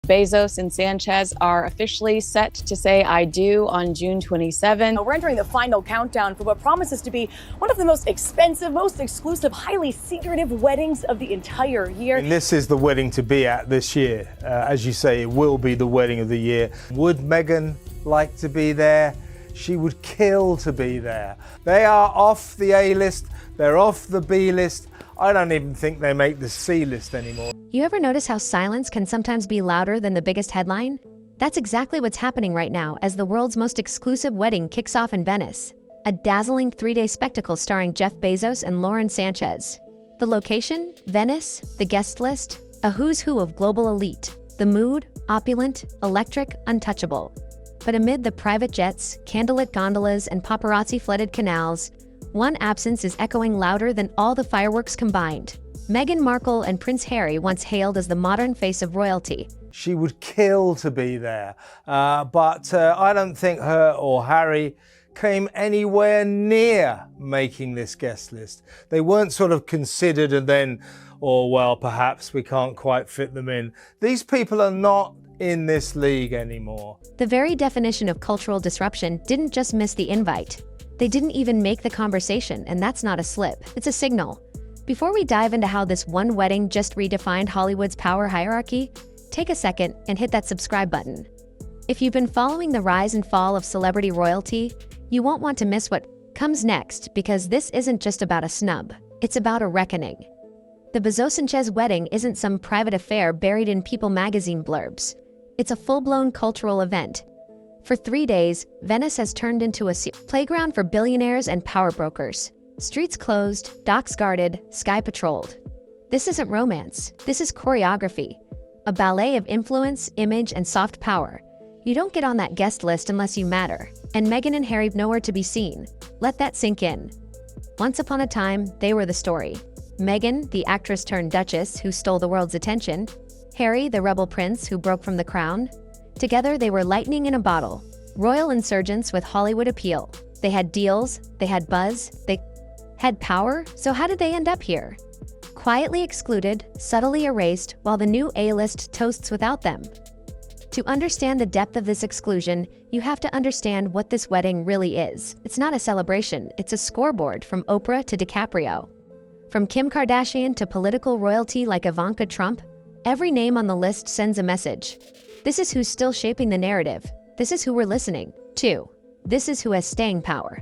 Bezos and Sánchez are officially set to say I do on June 27. We're entering the final countdown for what promises to be one of the most expensive, most exclusive, highly secretive weddings of the entire year. And this is the wedding to be at this year. As you say, it will be the wedding of the year. Would Meghan like to be there? She would kill to be there. They are off the A list, they're off the B list. I don't even think they make the C list anymore. You ever notice how silence can sometimes be louder than the biggest headline? That's exactly what's happening right now as the world's most exclusive wedding kicks off in Venice. A dazzling 3-day spectacle starring Jeff Bezos and Lauren Sanchez. The location? Venice. The guest list? A who's who of global elite. The mood? Opulent, electric, untouchable. But amid the private jets, candlelit gondolas, and paparazzi-flooded canals, one absence is echoing louder than all the fireworks combined. Meghan Markle and Prince Harry, once hailed as the modern face of royalty. She would kill to be there, but I don't think her or Harry came anywhere near making this guest list. They weren't sort of considered and then, well, perhaps we can't quite fit them in. These people are not in this league anymore. The very definition of cultural disruption didn't just miss the invite. They didn't even make the conversation, and that's not a slip. It's a signal. Before we dive into how this one wedding just redefined Hollywood's power hierarchy, take a second and hit that subscribe button. If you've been following the rise and fall of celebrity royalty, you won't want to miss what comes next, because this isn't just about a snub. It's about a reckoning. The Bezos and Sánchez wedding isn't some private affair buried in People magazine blurbs. It's a full-blown cultural event. For 3 days, Venice has turned into a playground for billionaires and power brokers. Streets closed, docks guarded, sky patrolled. This isn't romance. This is choreography. A ballet of influence, image, and soft power. You don't get on that guest list unless you matter. And Meghan and Harry nowhere to be seen. Let that sink in. Once upon a time, they were the story. Meghan, the actress turned duchess who stole the world's attention. Harry, the rebel prince who broke from the crown. Together, they were lightning in a bottle. Royal insurgents with Hollywood appeal. They had deals, they had buzz, they had power, so how did they end up here? Quietly excluded, subtly erased, while the new A-list toasts without them. To understand the depth of this exclusion, you have to understand what this wedding really is. It's not a celebration, it's a scoreboard from Oprah to DiCaprio. From Kim Kardashian to political royalty like Ivanka Trump, every name on the list sends a message. This is who's still shaping the narrative. This is who we're listening to. This is who has staying power.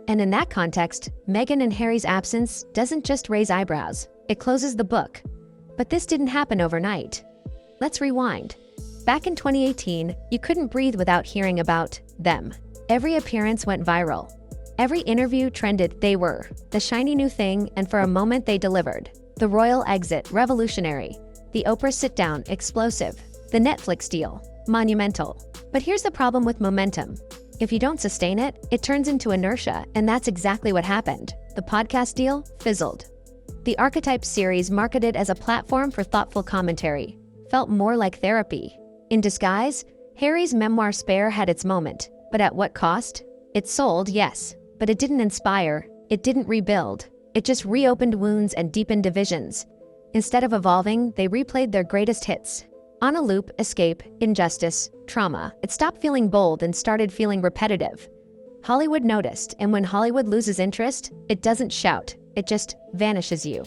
And in that context, Meghan and Harry's absence doesn't just raise eyebrows, it closes the book. But this didn't happen overnight. Let's rewind. Back in 2018, you couldn't breathe without hearing about them. Every appearance went viral. Every interview trended. They were the shiny new thing, and for a moment they delivered. The royal exit, revolutionary. The Oprah sit-down, explosive. The Netflix deal, monumental. But here's the problem with momentum. If you don't sustain it, it turns into inertia, and that's exactly what happened. The podcast deal fizzled. The Archetype series, marketed as a platform for thoughtful commentary, felt more like therapy. In disguise, Harry's memoir Spare had its moment, but at what cost? It sold, yes, but it didn't inspire, it didn't rebuild. It just reopened wounds and deepened divisions. Instead of evolving, they replayed their greatest hits. On a loop, escape, injustice, trauma. It stopped feeling bold and started feeling repetitive. Hollywood noticed, and when Hollywood loses interest, it doesn't shout, it just vanishes you.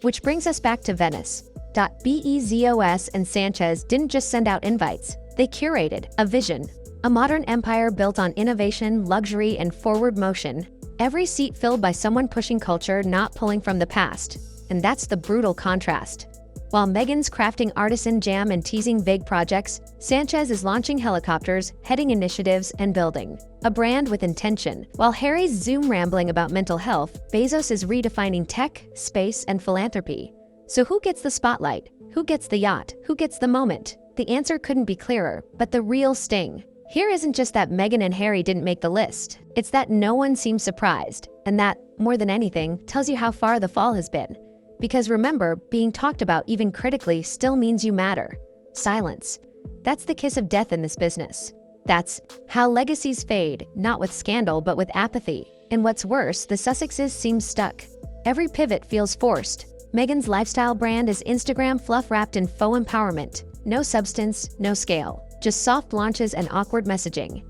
Which brings us back to Venice. Bezos and Sánchez didn't just send out invites, they curated a vision. A modern empire built on innovation, luxury, and forward motion. Every seat filled by someone pushing culture, not pulling from the past. And that's the brutal contrast. While Meghan's crafting artisan jam and teasing vague projects, Sánchez is launching helicopters, heading initiatives, and building a brand with intention. While Harry's Zoom rambling about mental health, Bezos is redefining tech, space, and philanthropy. So who gets the spotlight? Who gets the yacht? Who gets the moment? The answer couldn't be clearer, but the real sting here isn't just that Meghan and Harry didn't make the list. It's that no one seems surprised, and that, more than anything, tells you how far the fall has been. Because remember, being talked about even critically still means you matter. Silence. That's the kiss of death in this business. That's how legacies fade, not with scandal but with apathy. And what's worse, the Sussexes seem stuck. Every pivot feels forced. Meghan's lifestyle brand is Instagram fluff wrapped in faux empowerment. no substance, no scale, just soft launches and awkward messaging.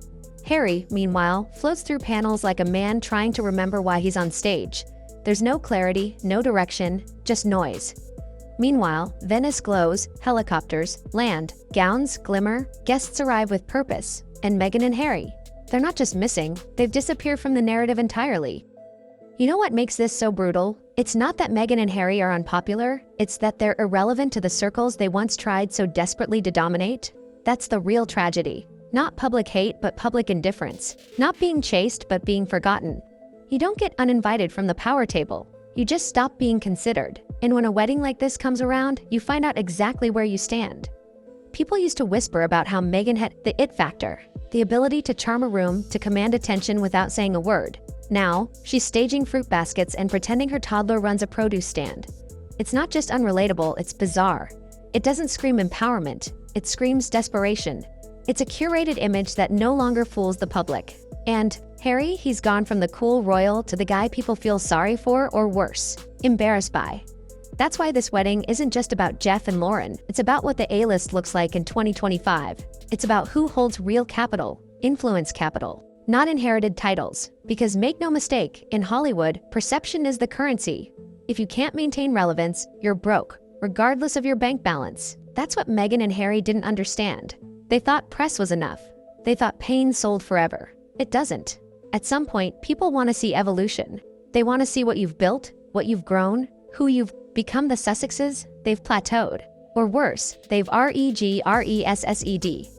Harry, meanwhile, floats through panels like a man trying to remember why he's on stage. There's no clarity, no direction, just noise. Meanwhile, Venice glows, helicopters land, gowns glimmer, guests arrive with purpose, and Meghan and Harry, they're not just missing, they've disappeared from the narrative entirely. You know what makes this so brutal? It's not that Meghan and Harry are unpopular, it's that they're irrelevant to the circles they once tried so desperately to dominate. That's the real tragedy. Not public hate, but public indifference. Not being chased, but being forgotten. You don't get uninvited from the power table. You just stop being considered. And when a wedding like this comes around, you find out exactly where you stand. People used to whisper about how Meghan had the it factor, the ability to charm a room, to command attention without saying a word. Now, she's staging fruit baskets and pretending her toddler runs a produce stand. It's not just unrelatable, it's bizarre. It doesn't scream empowerment, it screams desperation. It's a curated image that no longer fools the public. And Harry, he's gone from the cool royal to the guy people feel sorry for, or worse, embarrassed by. That's why this wedding isn't just about Jeff and Lauren, it's about what the A-list looks like in 2025. It's about who holds real capital, influence capital, not inherited titles. Because make no mistake, in Hollywood, perception is the currency. If you can't maintain relevance, you're broke, regardless of your bank balance. That's what Meghan and Harry didn't understand. They thought press was enough. They thought pain sold forever. It doesn't. At some point, people want to see evolution. They want to see what you've built, what you've grown, who you've become. The Sussexes, they've plateaued. Or worse, they've regressed.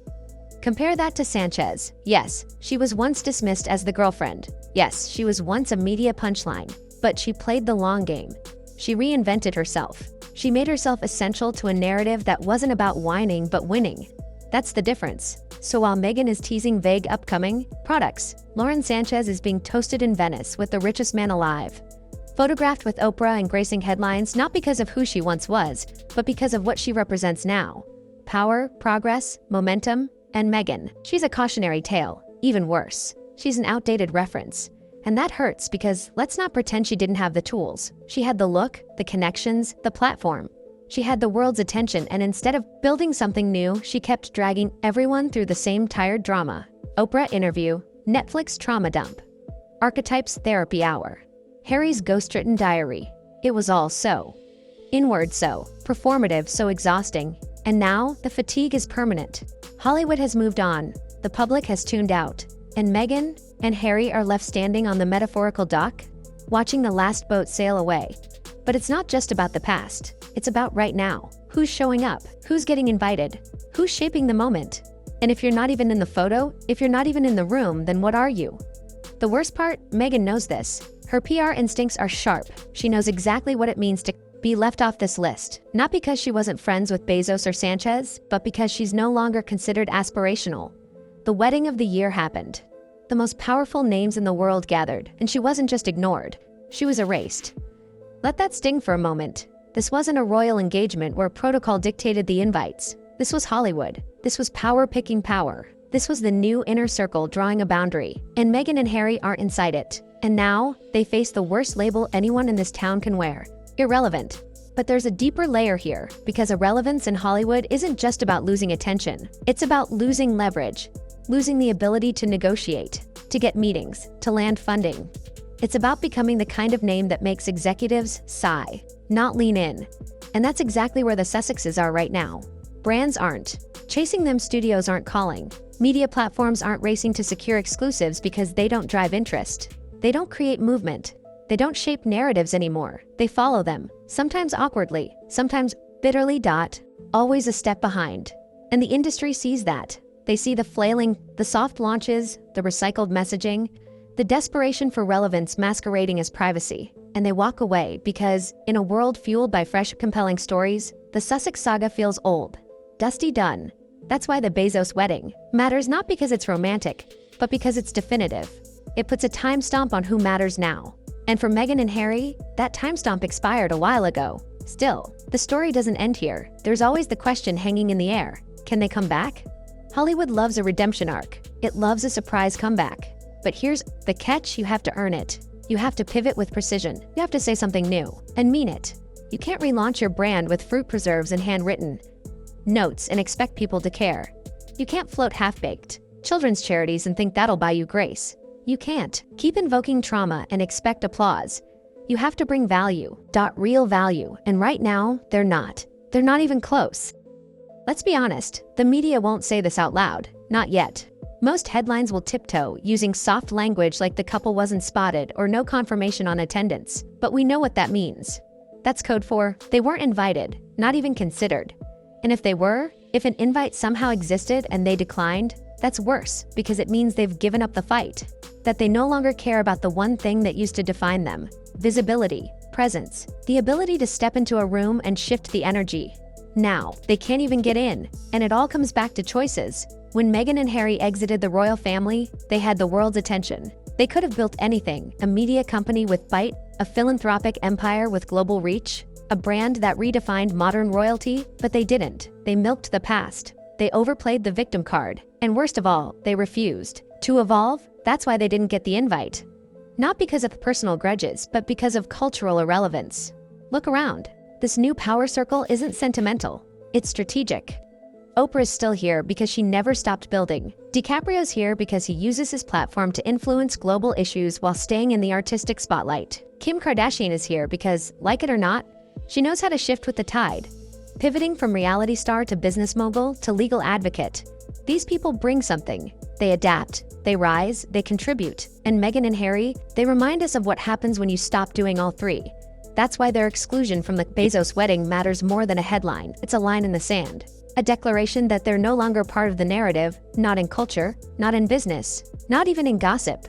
Compare that to Sanchez. Yes, she was once dismissed as the girlfriend. Yes, she was once a media punchline. But she played the long game. She reinvented herself. She made herself essential to a narrative that wasn't about whining but winning. That's the difference. So while Meghan is teasing vague upcoming products, Lauren Sanchez is being toasted in Venice with the richest man alive. Photographed with Oprah and gracing headlines not because of who she once was, but because of what she represents now. Power, progress, momentum, and Meghan, she's a cautionary tale. Even worse, she's an outdated reference. And that hurts because let's not pretend she didn't have the tools. She had the look, the connections, the platform. She had the world's attention, and instead of building something new, she kept dragging everyone through the same tired drama. Oprah interview, Netflix trauma dump, Archetypes therapy hour, Harry's ghost-written diary. It was all so inward, so performative, so exhausting. And now, the fatigue is permanent. Hollywood has moved on, the public has tuned out, and Meghan and Harry are left standing on the metaphorical dock, watching the last boat sail away. But it's not just about the past. It's about right now. Who's showing up? Who's getting invited? Who's shaping the moment? And if you're not even in the photo, if you're not even in the room, then what are you? The worst part, Meghan knows this. Her PR instincts are sharp. She knows exactly what it means to be left off this list. Not because she wasn't friends with Bezos or Sanchez, but because she's no longer considered aspirational. The wedding of the year happened. The most powerful names in the world gathered, and she wasn't just ignored. She was erased. Let that sting for a moment. This wasn't a royal engagement where protocol dictated the invites. This was Hollywood. This was power picking power. This was the new inner circle drawing a boundary. And Meghan and Harry aren't inside it. And now, they face the worst label anyone in this town can wear. Irrelevant. But there's a deeper layer here, because irrelevance in Hollywood isn't just about losing attention. It's about losing leverage. Losing the ability to negotiate, to get meetings, to land funding. It's about becoming the kind of name that makes executives sigh, not lean in. And that's exactly where the Sussexes are right now. Brands aren't chasing them, studios aren't calling. Media platforms aren't racing to secure exclusives because they don't drive interest. They don't create movement. They don't shape narratives anymore. They follow them, sometimes awkwardly, sometimes bitterly. Always a step behind. And the industry sees that. They see the flailing, the soft launches, the recycled messaging, the desperation for relevance masquerading as privacy. And they walk away because, in a world fueled by fresh, compelling stories, the Sussex saga feels old, dusty, done. That's why the Bezos wedding matters, not because it's romantic, but because it's definitive. It puts a time stamp on who matters now. And for Meghan and Harry, that time stamp expired a while ago. Still, the story doesn't end here. There's always the question hanging in the air. Can they come back? Hollywood loves a redemption arc. It loves a surprise comeback. But here's the catch: you have to earn it. You have to pivot with precision. You have to say something new and mean it. You can't relaunch your brand with fruit preserves and handwritten notes, and expect people to care. You can't float half-baked children's charities and think that'll buy you grace. You can't keep invoking trauma and expect applause. You have to bring value, real value, and right now, they're not. They're not even close. Let's be honest, the media won't say this out loud. Not yet. Most headlines will tiptoe, using soft language like the couple wasn't spotted or no confirmation on attendance. But we know what that means. That's code for, they weren't invited, not even considered. And if they were, if an invite somehow existed and they declined, that's worse, because it means they've given up the fight. That they no longer care about the one thing that used to define them: visibility, presence, the ability to step into a room and shift the energy. Now, they can't even get in, and it all comes back to choices. When Meghan and Harry exited the royal family, they had the world's attention. They could have built anything: a media company with bite, a philanthropic empire with global reach, a brand that redefined modern royalty, but they didn't. They milked the past. They overplayed the victim card. And worst of all, they refused to evolve. That's why they didn't get the invite. Not because of personal grudges, but because of cultural irrelevance. Look around. This new power circle isn't sentimental. It's strategic. Oprah's still here because she never stopped building. DiCaprio's here because he uses his platform to influence global issues while staying in the artistic spotlight. Kim Kardashian is here because, like it or not, she knows how to shift with the tide. Pivoting from reality star to business mogul to legal advocate. These people bring something. They adapt, they rise, they contribute. And Meghan and Harry, they remind us of what happens when you stop doing all three. That's why their exclusion from the Bezos wedding matters more than a headline. It's a line in the sand. A declaration that they're no longer part of the narrative, not in culture, not in business, not even in gossip.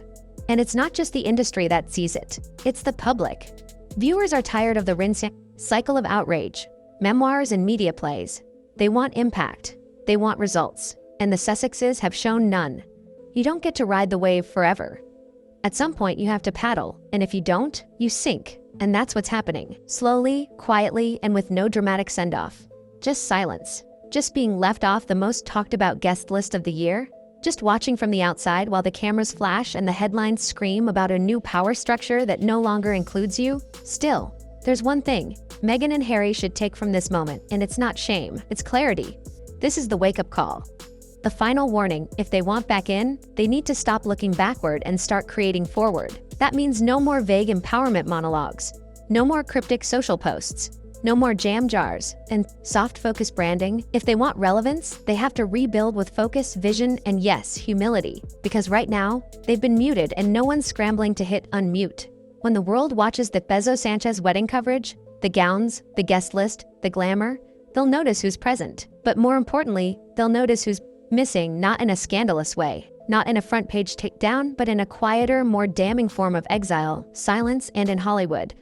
And it's not just the industry that sees it, it's the public. Viewers are tired of the rinse cycle of outrage, memoirs and media plays. They want impact. They want results. And the Sussexes have shown none. You don't get to ride the wave forever. At some point you have to paddle, and if you don't, you sink. And that's what's happening. Slowly, quietly, and with no dramatic send-off. Just silence. Just being left off the most talked about guest list of the year. Just watching from the outside while the cameras flash and the headlines scream about a new power structure that no longer includes you. Still, there's one thing Meghan and Harry should take from this moment, and it's not shame, it's clarity. This is the wake-up call. The final warning: if they want back in, they need to stop looking backward and start creating forward. That means no more vague empowerment monologues, no more cryptic social posts, no more jam jars, and soft focus branding. If they want relevance, they have to rebuild with focus, vision, and yes, humility. Because right now, they've been muted and no one's scrambling to hit unmute. When the world watches the Bezos Sánchez wedding coverage, the gowns, the guest list, the glamour, they'll notice who's present. But more importantly, they'll notice who's missing, not in a scandalous way, not in a front-page takedown, but in a quieter, more damning form of exile, silence, and in Hollywood.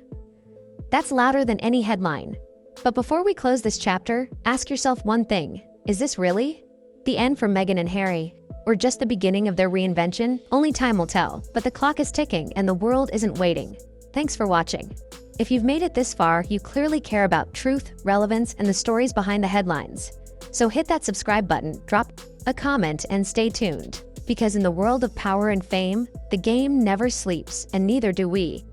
That's louder than any headline. But before we close this chapter, ask yourself one thing: is this really the end for Meghan and Harry? Or just the beginning of their reinvention? Only time will tell, but the clock is ticking and the world isn't waiting. Thanks for watching. If you've made it this far, you clearly care about truth, relevance, and the stories behind the headlines. So hit that subscribe button, drop a comment, and stay tuned. Because in the world of power and fame, the game never sleeps, and neither do we.